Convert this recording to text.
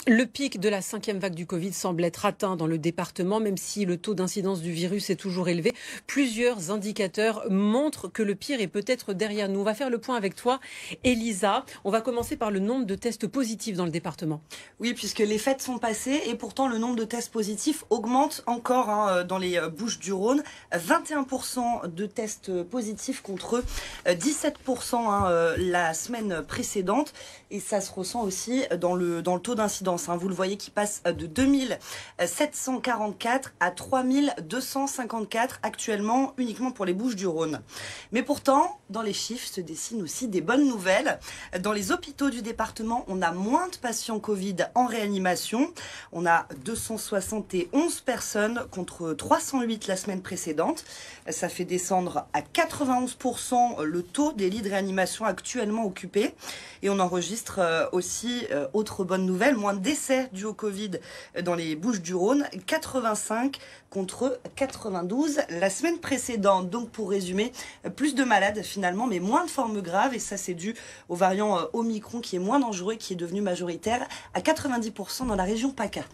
Le pic de la cinquième vague du Covid semble être atteint dans le département, même si le taux d'incidence du virus est toujours élevé. Plusieurs indicateurs montrent que le pire est peut-être derrière nous. On va faire le point avec toi, Elisa. On va commencer par le nombre de tests positifs dans le département. Oui, puisque les fêtes sont passées et pourtant le nombre de tests positifs augmente encore dans les Bouches-du-Rhône. 21% de tests positifs contre 17% la semaine précédente. Et ça se ressent aussi dans le taux d'incidence. Vous le voyez qui passe de 2744 à 3254 actuellement uniquement pour les Bouches-du-Rhône. Mais pourtant, dans les chiffres se dessinent aussi des bonnes nouvelles. Dans les hôpitaux du département, on a moins de patients Covid en réanimation. On a 271 personnes contre 308 la semaine précédente. Ça fait descendre à 91% le taux des lits de réanimation actuellement occupés. Et on enregistre aussi, autre bonne nouvelle, moins de décès dus au Covid dans les Bouches-du-Rhône, 85 contre 92 la semaine précédente. Donc pour résumer, plus de malades finalement, mais moins de formes graves. Et ça c'est dû au variant Omicron qui est moins dangereux, qui est devenu majoritaire à 90% dans la région PACA.